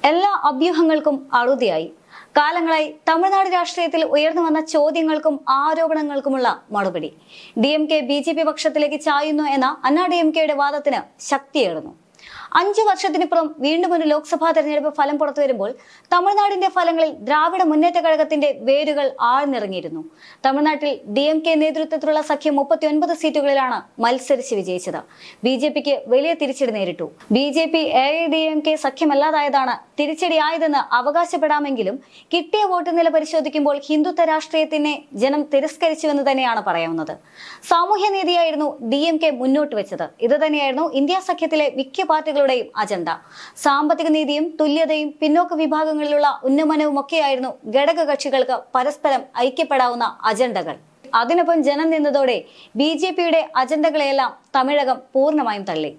എല്ലാ അഭ്യൂഹങ്ങൾക്കും അറുതിയായി. കാലങ്ങളായി തമിഴ്നാട് രാഷ്ട്രീയത്തിൽ ഉയർന്നു വന്ന ചോദ്യങ്ങൾക്കും ആരോപണങ്ങൾക്കുമുള്ള മറുപടി. DMK BJP പക്ഷത്തിലേക്ക് ചായുന്നു എന്ന അണ്ണാ DMKയുടെ വാദത്തിന് ശക്തിയേറുന്നു. 5 വർഷത്തിനിപ്പുറം വീണ്ടും ഒരു ലോക്സഭാ തെരഞ്ഞെടുപ്പ് ഫലം പുറത്തുവരുമ്പോൾ തമിഴ്നാടിന്റെ ഫലങ്ങളിൽ ദ്രാവിഡ മുന്നേറ്റ കഴകത്തിന്റെ വേരുകൾ ആഴ്ന്നിറങ്ങിയിരുന്നു. തമിഴ്നാട്ടിൽ DMK നേതൃത്വത്തിലുള്ള സഖ്യം 39 സീറ്റുകളിലാണ് മത്സരിച്ച് വിജയിച്ചത്. BJPക്ക് വലിയ തിരിച്ചടി നേരിട്ടു. BJP AIADMK സഖ്യമല്ലാതായതാണ് തിരിച്ചടിയായതെന്ന് അവകാശപ്പെടാമെങ്കിലും കിട്ടിയ വോട്ട് നില പരിശോധിക്കുമ്പോൾ ഹിന്ദുത്വ രാഷ്ട്രീയത്തിനെ ജനം തിരസ്കരിച്ചുവെന്ന് തന്നെയാണ് പറയാവുന്നത്. സാമൂഹ്യനീതിയായിരുന്നു DMK മുന്നോട്ട് വെച്ചത്. ഇത് തന്നെയായിരുന്നു ഇന്ത്യ സഖ്യത്തിലെ മിക്ക പാർട്ടികളുടെയും അജണ്ട. സാമ്പത്തിക നീതിയും തുല്യതയും പിന്നോക്ക വിഭാഗങ്ങളിലുള്ള ഉന്നമനവും ഒക്കെയായിരുന്നു ഘടക കക്ഷികൾക്ക് പരസ്പരം ഐക്യപ്പെടാവുന്ന അജണ്ടകൾ. അതിനൊപ്പം ജനം നിന്നതോടെ BJPയുടെ അജണ്ടകളെയെല്ലാം തമിഴകം പൂർണ്ണമായും തള്ളി.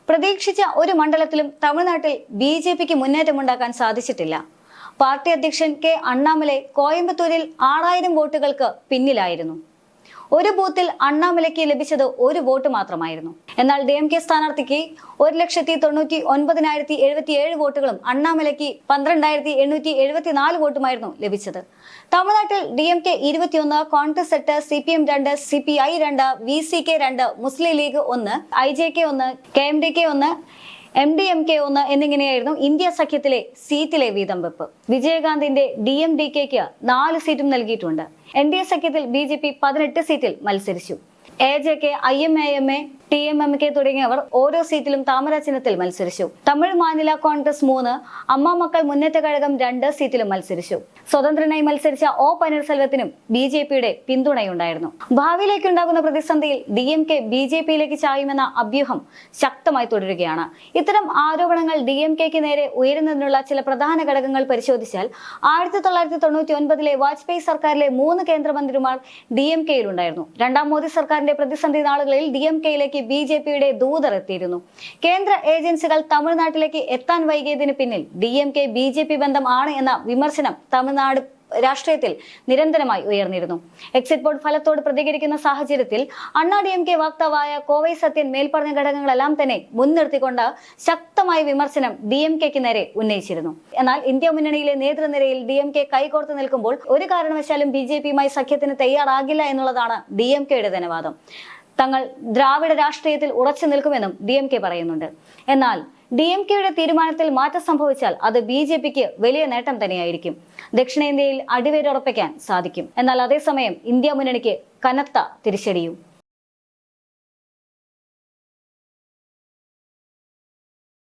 പ്രതീക്ഷിച്ച ഒരു മണ്ഡലത്തിലും തമിഴ്നാട്ടിൽ BJPക്ക് മുന്നേറ്റമുണ്ടാക്കാൻ സാധിച്ചിട്ടില്ല. പാർട്ടി അധ്യക്ഷൻ K അണ്ണാമലൈ കോയമ്പത്തൂരിൽ 6000 വോട്ടുകൾക്ക് പിന്നിലായിരുന്നു. ഒരു ബൂത്തിൽ അണ്ണാമലയ്ക്ക് ലഭിച്ചത് 1 വോട്ട് മാത്രമായിരുന്നു. എന്നാൽ DMK സ്ഥാനാർത്ഥിക്ക് 1,99,077 വോട്ടുകളും അണ്ണാമലയ്ക്ക് 12,874 വോട്ടുമായിരുന്നു ലഭിച്ചത്. തമിഴ്നാട്ടിൽ DMK 21, Congress 8, CPM 2, CPI 2, VCK 2, Muslim League 1, IJK 1, KMDK 1, MDMK 1 എന്നിങ്ങനെയായിരുന്നു ഇന്ത്യ സഖ്യത്തിലെ സീറ്റിലെ വീതം വെപ്പ്. വിജയകാന്തിന്റെ DMDKക്ക് 4 സീറ്റും നൽകിയിട്ടുണ്ട്. NDA സഖ്യത്തിൽ BJP 18 സീറ്റിൽ മത്സരിച്ചു. AJK, IMAMA, TMMK തുടങ്ങിയവർ ഓരോ സീറ്റിലും താമര ചിഹ്നത്തിൽ മത്സരിച്ചു. തമിഴ് മാനില കോൺഗ്രസ് 3, അമ്മ മക്കൾ മുന്നേറ്റ കഴകം 2 സീറ്റിലും മത്സരിച്ചു. സ്വതന്ത്രനായി മത്സരിച്ച O പനീർസെൽവത്തിനും BJPയുടെ പിന്തുണയുണ്ടായിരുന്നു. ഭാവിയിലേക്കുണ്ടാകുന്ന പ്രതിസന്ധിയിൽ DMK BJPയിലേക്ക് ചായുമെന്ന അഭ്യൂഹം ശക്തമായി തുടരുകയാണ്. ഇത്തരം ആരോപണങ്ങൾ DMKക്ക് നേരെ ഉയരുന്നതിനുള്ള ചില പ്രധാന ഘടകങ്ങൾ പരിശോധിച്ചാൽ 1999 വാജ്പേയി സർക്കാരിലെ 3 കേന്ദ്രമന്ത്രിമാർ DMKയിലുണ്ടായിരുന്നു. രണ്ടാം മോദി സർക്കാരിന്റെ പ്രതിസന്ധി നാളുകളിൽ DMKയിലേക്ക് BJPയുടെ ദൂതർ എത്തിയിരുന്നു. കേന്ദ്ര ഏജൻസികൾ തമിഴ്നാട്ടിലേക്ക് എത്താൻ വൈകിയതിന് പിന്നിൽ DMK BJP ബന്ധം ആണ് എന്ന വിമർശനം തമിഴ്നാട് രാഷ്ട്രീയത്തിൽ നിരന്തരമായി ഉയർന്നിരുന്നു. എക്സിറ്റ് പോൾ ഫലത്തോട് പ്രതികരിക്കുന്ന സാഹചര്യത്തിൽ അണ്ണാ DMK വക്താവായ കോവൈ സത്യൻ മേൽപ്പറഞ്ഞ ഘടകങ്ങളെല്ലാം തന്നെ മുൻനിർത്തിക്കൊണ്ട് ശക്തമായ വിമർശനം DMKക്ക് നേരെ ഉന്നയിച്ചിരുന്നു. എന്നാൽ ഇന്ത്യ മുന്നണിയിലെ നേതൃനിരയിൽ DMK കൈകോർത്ത് നിൽക്കുമ്പോൾ ഒരു കാരണവശാലും BJPയുമായി സഖ്യത്തിന് തയ്യാറാകില്ല എന്നുള്ളതാണ് DMKയുടെ തന്നെ വാദം. തങ്ങൾ ദ്രാവിഡ രാഷ്ട്രീയത്തിൽ ഉറച്ചു നിൽക്കുമെന്നും DMK പറയുന്നുണ്ട്. എന്നാൽ DMKയുടെ തീരുമാനത്തിൽ മാറ്റം സംഭവിച്ചാൽ അത് BJPക്ക് വലിയ നേട്ടം തന്നെയായിരിക്കും. ദക്ഷിണേന്ത്യയിൽ അടിവേരുറപ്പിക്കാൻ സാധിക്കും. എന്നാൽ അതേസമയം ഇന്ത്യ മുന്നണിക്ക് കനത്ത തിരിച്ചടിയും.